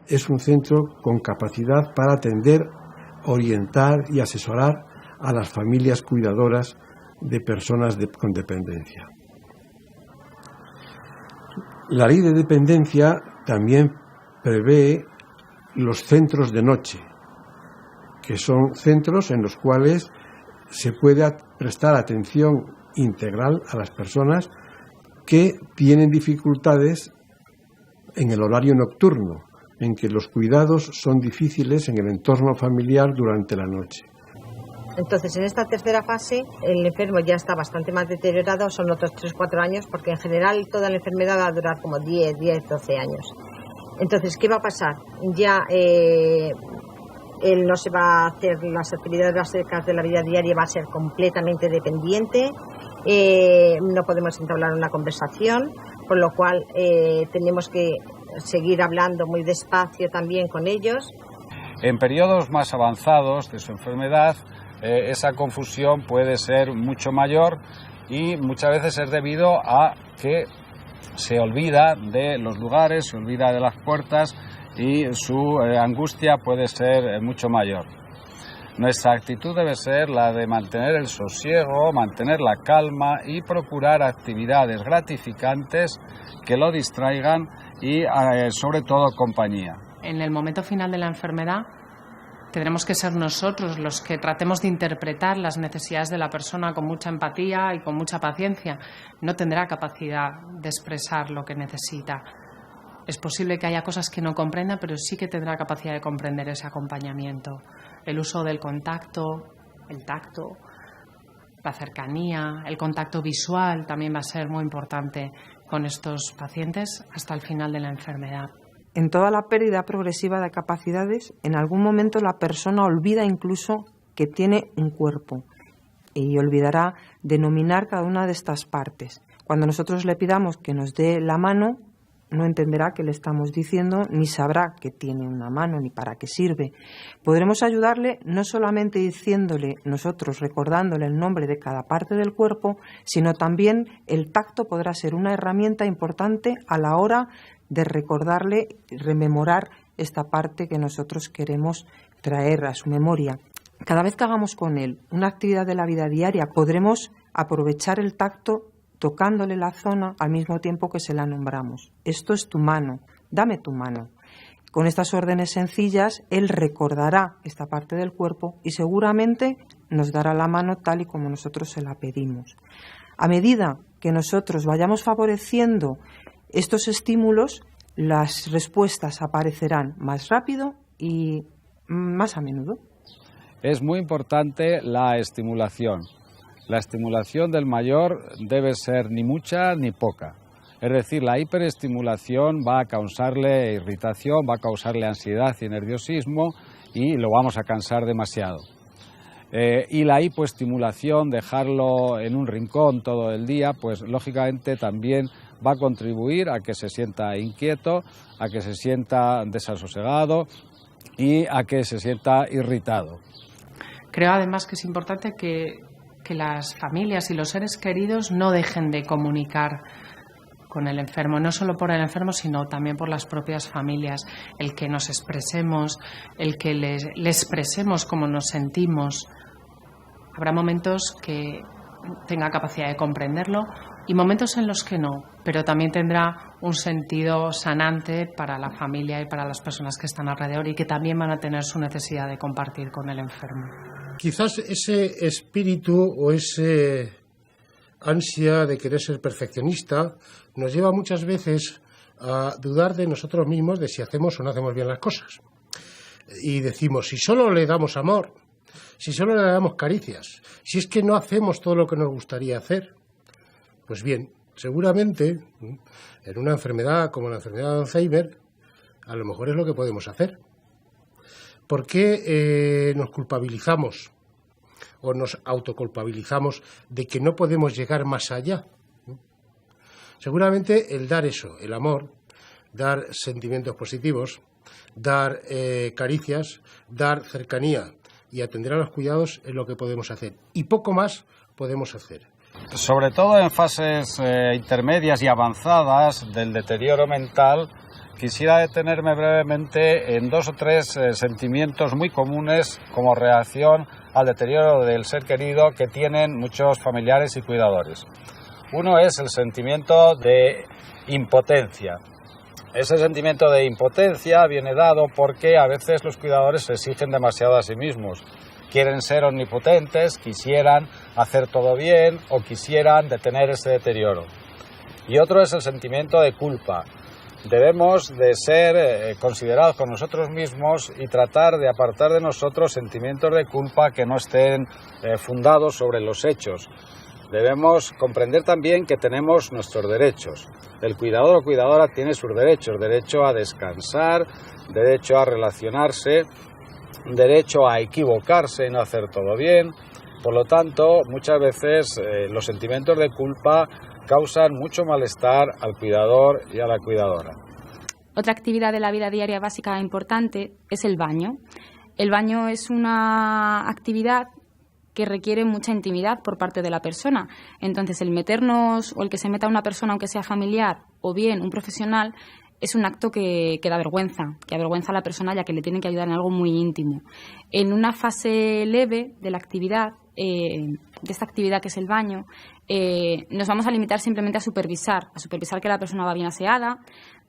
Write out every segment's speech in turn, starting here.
es un centro con capacidad para atender, orientar y asesorar a las familias cuidadoras de personas con dependencia. La ley de dependencia también prevé los centros de noche, que son centros en los cuales se puede prestar atención integral a las personas que tienen dificultades en el horario nocturno, en que los cuidados son difíciles en el entorno familiar durante la noche. Entonces, en esta tercera fase, el enfermo ya está bastante más deteriorado, son otros 3-4 años, porque en general toda la enfermedad va a durar como 10, 12 años. Entonces, ¿qué va a pasar? Ya él no se va a hacer las actividades básicas de la vida diaria, va a ser completamente dependiente, no podemos entablar una conversación, por lo cual tenemos que seguir hablando muy despacio también con ellos. En periodos más avanzados de su enfermedad, esa confusión puede ser mucho mayor y muchas veces es debido a que se olvida de los lugares, se olvida de las puertas y su angustia puede ser mucho mayor. Nuestra actitud debe ser la de mantener el sosiego, mantener la calma y procurar actividades gratificantes que lo distraigan y sobre todo compañía. En el momento final de la enfermedad tendremos que ser nosotros los que tratemos de interpretar las necesidades de la persona con mucha empatía y con mucha paciencia. No tendrá capacidad de expresar lo que necesita. Es posible que haya cosas que no comprenda, pero sí que tendrá capacidad de comprender ese acompañamiento. El uso del contacto, el tacto, la cercanía, el contacto visual también va a ser muy importante con estos pacientes hasta el final de la enfermedad. En toda la pérdida progresiva de capacidades, en algún momento la persona olvida incluso que tiene un cuerpo y olvidará denominar cada una de estas partes. Cuando nosotros le pidamos que nos dé la mano, no entenderá qué le estamos diciendo, ni sabrá que tiene una mano ni para qué sirve. Podremos ayudarle no solamente diciéndole, nosotros recordándole el nombre de cada parte del cuerpo, sino también el tacto podrá ser una herramienta importante a la hora de recordarle y rememorar esta parte que nosotros queremos traer a su memoria. Cada vez que hagamos con él una actividad de la vida diaria, podremos aprovechar el tacto tocándole la zona al mismo tiempo que se la nombramos. Esto es tu mano, dame tu mano. Con estas órdenes sencillas, él recordará esta parte del cuerpo y seguramente nos dará la mano tal y como nosotros se la pedimos. A medida que nosotros vayamos favoreciendo estos estímulos, las respuestas aparecerán más rápido y más a menudo. Es muy importante la estimulación. La estimulación del mayor debe ser ni mucha ni poca. Es decir, la hiperestimulación va a causarle irritación, va a causarle ansiedad y nerviosismo y lo vamos a cansar demasiado. Y la hipoestimulación, dejarlo en un rincón todo el día, pues lógicamente también va a contribuir a que se sienta inquieto, a que se sienta desasosegado y a que se sienta irritado. Creo además que es importante que las familias y los seres queridos no dejen de comunicar con el enfermo, no solo por el enfermo, sino también por las propias familias. El que nos expresemos, el que le expresemos cómo nos sentimos. Habrá momentos que tenga capacidad de comprenderlo y momentos en los que no, pero también tendrá un sentido sanante para la familia y para las personas que están alrededor y que también van a tener su necesidad de compartir con el enfermo. Quizás ese espíritu o ese ansia de querer ser perfeccionista nos lleva muchas veces a dudar de nosotros mismos, de si hacemos o no hacemos bien las cosas. Y decimos, si solo le damos amor, si solo le damos caricias, si es que no hacemos todo lo que nos gustaría hacer. Pues bien, seguramente en una enfermedad como la enfermedad de Alzheimer, a lo mejor es lo que podemos hacer. ¿Por qué nos culpabilizamos o nos autoculpabilizamos de que no podemos llegar más allá? Seguramente el dar eso, el amor, dar sentimientos positivos, dar caricias, dar cercanía y atender a los cuidados es lo que podemos hacer. Y poco más podemos hacer. Sobre todo en fases intermedias y avanzadas del deterioro mental, quisiera detenerme brevemente en 2 o 3 sentimientos muy comunes como reacción al deterioro del ser querido que tienen muchos familiares y cuidadores. Uno es el sentimiento de impotencia. Ese sentimiento de impotencia viene dado porque a veces los cuidadores se exigen demasiado a sí mismos. Quieren ser omnipotentes, quisieran hacer todo bien o quisieran detener ese deterioro. Y otro es el sentimiento de culpa. Debemos de ser considerados con nosotros mismos y tratar de apartar de nosotros sentimientos de culpa que no estén fundados sobre los hechos. Debemos comprender también que tenemos nuestros derechos. El cuidador o cuidadora tiene sus derechos, derecho a descansar, derecho a relacionarse, derecho a equivocarse y no hacer todo bien. Por lo tanto, muchas veces los sentimientos de culpa causan mucho malestar al cuidador y a la cuidadora. Otra actividad de la vida diaria básica e importante es el baño. El baño es una actividad que requiere mucha intimidad por parte de la persona. Entonces, el meternos o el que se meta una persona, aunque sea familiar o bien un profesional, es un acto que da vergüenza, que avergüenza a la persona ya que le tienen que ayudar en algo muy íntimo. En una fase leve de la actividad, de esta actividad que es el baño, nos vamos a limitar simplemente a supervisar que la persona va bien aseada,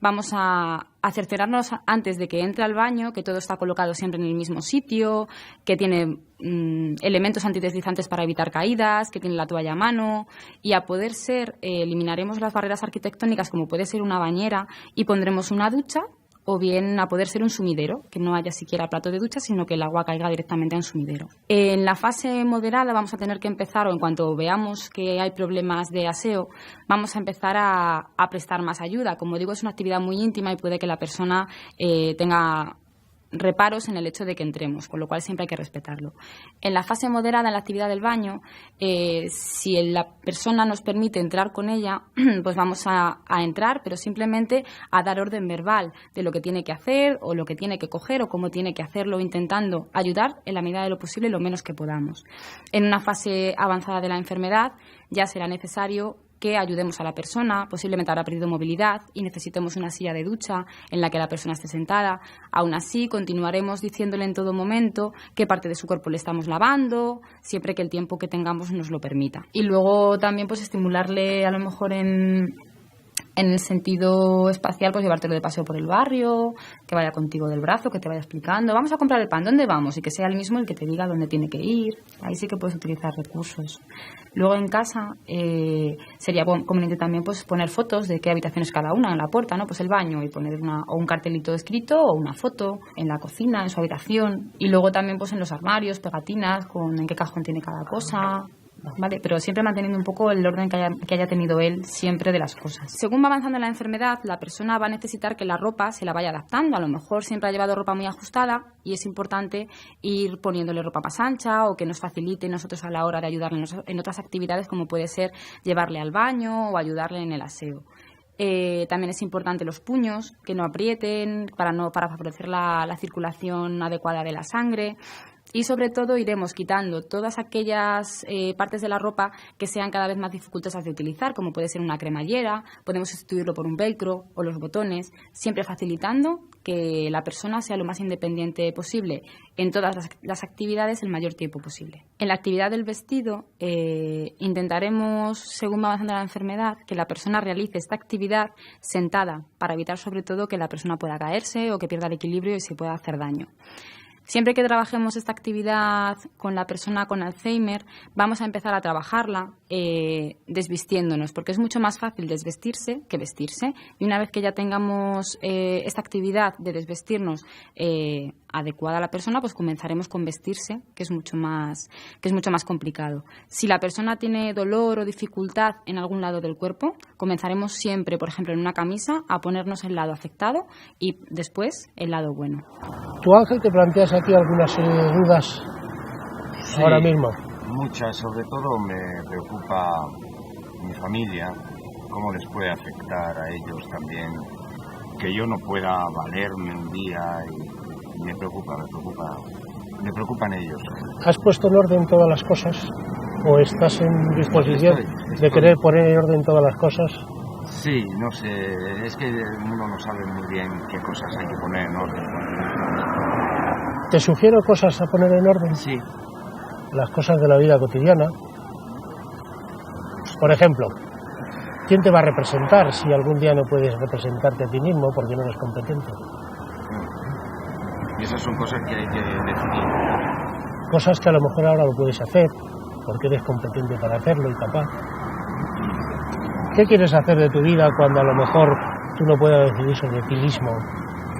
vamos a cerciorarnos antes de que entre al baño, que todo está colocado siempre en el mismo sitio, que tiene elementos antideslizantes para evitar caídas, que tiene la toalla a mano, y a poder ser eliminaremos las barreras arquitectónicas como puede ser una bañera y pondremos una ducha, o bien a poder ser un sumidero, que no haya siquiera plato de ducha, sino que el agua caiga directamente a un sumidero. En la fase moderada vamos a tener que empezar, o en cuanto veamos que hay problemas de aseo, vamos a empezar a prestar más ayuda. Como digo, es una actividad muy íntima y puede que la persona tenga reparos en el hecho de que entremos, con lo cual siempre hay que respetarlo. En la fase moderada, en la actividad del baño, si la persona nos permite entrar con ella, pues vamos a entrar, pero simplemente a dar orden verbal de lo que tiene que hacer o lo que tiene que coger o cómo tiene que hacerlo, intentando ayudar en la medida de lo posible lo menos que podamos. En una fase avanzada de la enfermedad ya será necesario que ayudemos a la persona, posiblemente habrá perdido movilidad y necesitemos una silla de ducha en la que la persona esté sentada. Aún así, continuaremos diciéndole en todo momento qué parte de su cuerpo le estamos lavando, siempre que el tiempo que tengamos nos lo permita. Y luego también pues estimularle a lo mejor en el sentido espacial, pues llevártelo de paseo por el barrio, que vaya contigo del brazo, que te vaya explicando, vamos a comprar el pan, ¿dónde vamos? Y que sea él mismo el que te diga dónde tiene que ir. Ahí sí que puedes utilizar recursos. Luego en casa sería conveniente también pues poner fotos de qué habitaciones cada una en la puerta, ¿no? Pues el baño y poner o un cartelito escrito o una foto en la cocina, en su habitación. Y luego también pues en los armarios, pegatinas con en qué cajón tiene cada cosa. Vale, pero siempre manteniendo un poco el orden que haya tenido él siempre de las cosas. Según va avanzando la enfermedad, la persona va a necesitar que la ropa se la vaya adaptando. A lo mejor siempre ha llevado ropa muy ajustada y es importante ir poniéndole ropa más ancha o que nos facilite nosotros a la hora de ayudarle en otras actividades, como puede ser llevarle al baño o ayudarle en el aseo. También es importante los puños, que no aprieten para favorecer la circulación adecuada de la sangre. Y sobre todo iremos quitando todas aquellas partes de la ropa que sean cada vez más dificultosas de utilizar, como puede ser una cremallera, podemos sustituirlo por un velcro o los botones, siempre facilitando que la persona sea lo más independiente posible en todas las actividades el mayor tiempo posible. En la actividad del vestido intentaremos, según va avanzando la enfermedad, que la persona realice esta actividad sentada para evitar sobre todo que la persona pueda caerse o que pierda el equilibrio y se pueda hacer daño. Siempre que trabajemos esta actividad con la persona con Alzheimer, vamos a empezar a trabajarla desvistiéndonos, porque es mucho más fácil desvestirse que vestirse. Y una vez que ya tengamos esta actividad de desvestirnos adecuada a la persona, pues comenzaremos con vestirse, que es mucho más complicado. Si la persona tiene dolor o dificultad en algún lado del cuerpo, comenzaremos siempre, por ejemplo, en una camisa, a ponernos el lado afectado y después el lado bueno. ¿Tú, Ángel, te planteas aquí alguna serie de dudas ahora mismo? Muchas, sobre todo me preocupa mi familia, cómo les puede afectar a ellos también, que yo no pueda valerme un día y me preocupan ellos. ¿Has puesto en orden todas las cosas o estás en disposición de querer poner en orden todas las cosas? Sí, no sé, es que uno no sabe muy bien qué cosas hay que poner en orden. ¿Te sugiero cosas a poner en orden? Sí. Las cosas de la vida cotidiana. Por ejemplo, ¿quién te va a representar si algún día no puedes representarte a ti mismo porque no eres competente? Y esas son cosas que hay que decidir. Cosas que a lo mejor ahora lo puedes hacer porque eres competente para hacerlo y capaz. ¿Qué quieres hacer de tu vida cuando a lo mejor tú no puedas decidir sobre ti mismo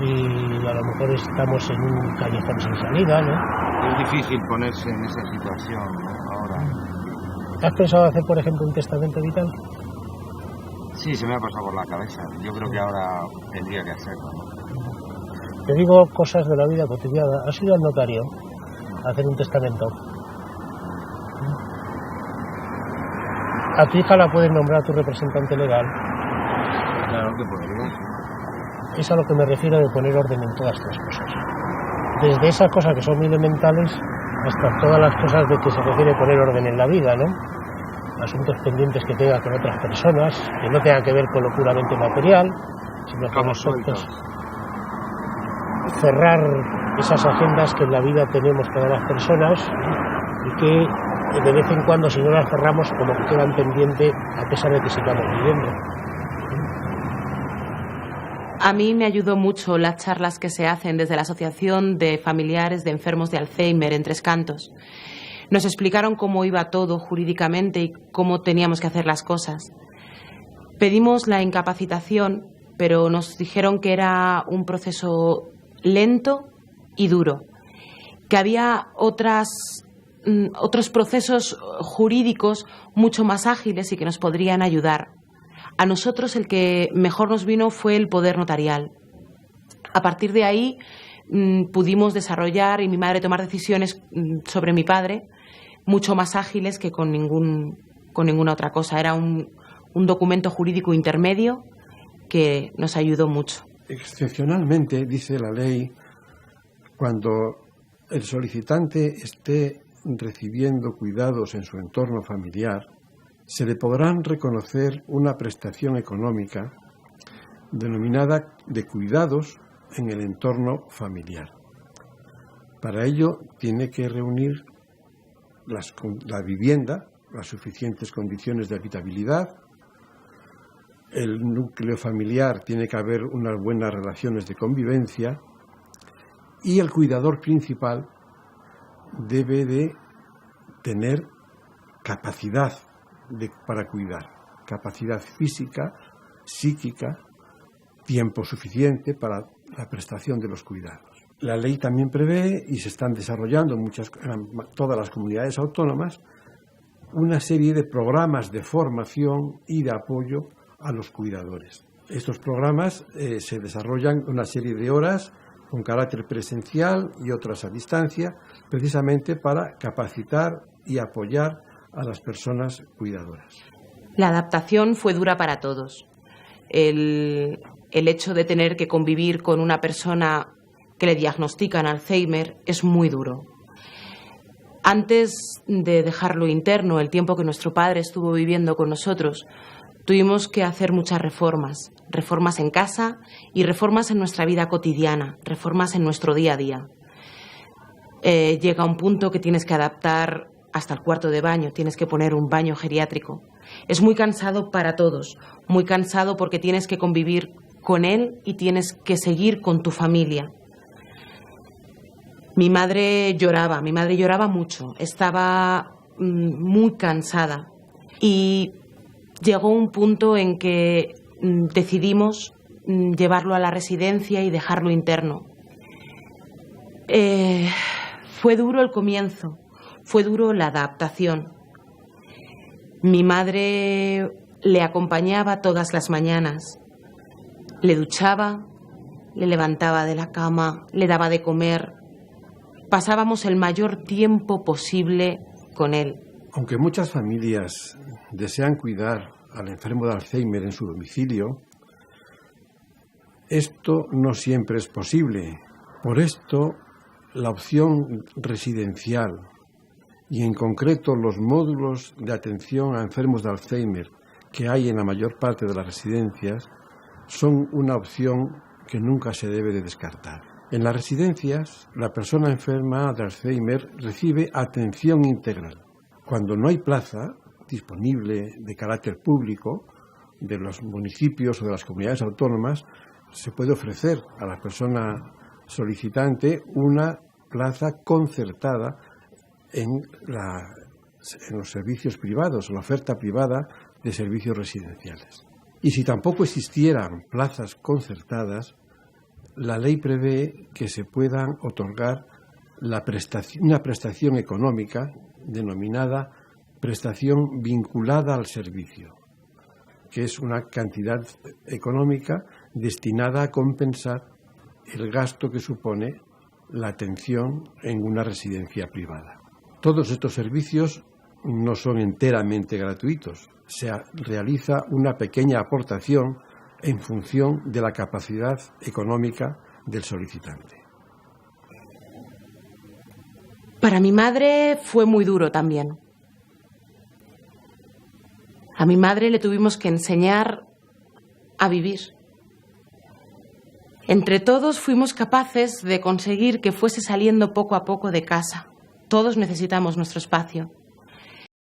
y a lo mejor estamos en un callejón sin salida, ¿no? Es difícil ponerse en esa situación, ¿no? Ahora. ¿Has pensado hacer, por ejemplo, un testamento vital? Sí, se me ha pasado por la cabeza. Yo creo que ahora tendría que hacerlo, ¿no? Te digo cosas de la vida cotidiana. ¿Has ido al notario a hacer un testamento? ¿A tu hija la puedes nombrar tu representante legal? Claro que podría. Es a lo que me refiero de poner orden en todas estas cosas. Desde esas cosas que son muy elementales hasta todas las cosas de que se refiere poner orden en la vida, ¿no? Asuntos pendientes que tenga con otras personas, que no tengan que ver con lo puramente material, sino con asuntos. Cerrar esas agendas que en la vida tenemos todas las personas y que de vez en cuando, si no las cerramos, como que quedan pendientes a pesar de que sigamos viviendo. A mí me ayudó mucho las charlas que se hacen desde la Asociación de Familiares de Enfermos de Alzheimer en Tres Cantos. Nos explicaron cómo iba todo jurídicamente y cómo teníamos que hacer las cosas. Pedimos la incapacitación, pero nos dijeron que era un proceso lento y duro, que había otros procesos jurídicos mucho más ágiles y que nos podrían ayudar. A nosotros el que mejor nos vino fue el poder notarial. A partir de ahí pudimos desarrollar y mi madre tomar decisiones sobre mi padre mucho más ágiles que con ninguna otra cosa. Era un documento jurídico intermedio que nos ayudó mucho. Excepcionalmente, dice la ley, cuando el solicitante esté recibiendo cuidados en su entorno familiar, se le podrán reconocer una prestación económica denominada de cuidados en el entorno familiar. Para ello tiene que reunir la vivienda, las suficientes condiciones de habitabilidad, el núcleo familiar tiene que haber unas buenas relaciones de convivencia y el cuidador principal debe de tener capacidad para cuidar, capacidad física, psíquica, tiempo suficiente para la prestación de los cuidados. La ley también prevé, y se están desarrollando en todas las comunidades autónomas, una serie de programas de formación y de apoyo a los cuidadores. Estos programas se desarrollan una serie de horas con carácter presencial y otras a distancia, precisamente para capacitar y apoyar a las personas cuidadoras. La adaptación fue dura para todos. El hecho de tener que convivir con una persona que le diagnostican Alzheimer es muy duro. Antes de dejarlo interno, el tiempo que nuestro padre estuvo viviendo con nosotros, tuvimos que hacer muchas reformas. Reformas en casa y reformas en nuestra vida cotidiana, reformas en nuestro día a día. Llega un punto que tienes que adaptar hasta el cuarto de baño, tienes que poner un baño geriátrico. Es muy cansado para todos, muy cansado porque tienes que convivir con él y tienes que seguir con tu familia. Mi madre lloraba mucho, estaba muy cansada y llegó un punto en que decidimos llevarlo a la residencia y dejarlo interno. Fue duro el comienzo, fue duro la adaptación. Mi madre le acompañaba todas las mañanas, le duchaba, le levantaba de la cama, le daba de comer. Pasábamos el mayor tiempo posible con él. Aunque muchas familias desean cuidar al enfermo de Alzheimer en su domicilio, esto no siempre es posible. Por esto, la opción residencial y en concreto los módulos de atención a enfermos de Alzheimer que hay en la mayor parte de las residencias son una opción que nunca se debe de descartar. En las residencias, la persona enferma de Alzheimer recibe atención integral. Cuando no hay plaza disponible de carácter público de los municipios o de las comunidades autónomas, se puede ofrecer a la persona solicitante una plaza concertada en los servicios privados, la oferta privada de servicios residenciales. Y si tampoco existieran plazas concertadas, la ley prevé que se puedan otorgar una prestación económica denominada prestación vinculada al servicio, que es una cantidad económica destinada a compensar el gasto que supone la atención en una residencia privada. Todos estos servicios no son enteramente gratuitos. Se realiza una pequeña aportación en función de la capacidad económica del solicitante. Para mi madre fue muy duro también. A mi madre le tuvimos que enseñar a vivir. Entre todos fuimos capaces de conseguir que fuese saliendo poco a poco de casa. Todos necesitamos nuestro espacio.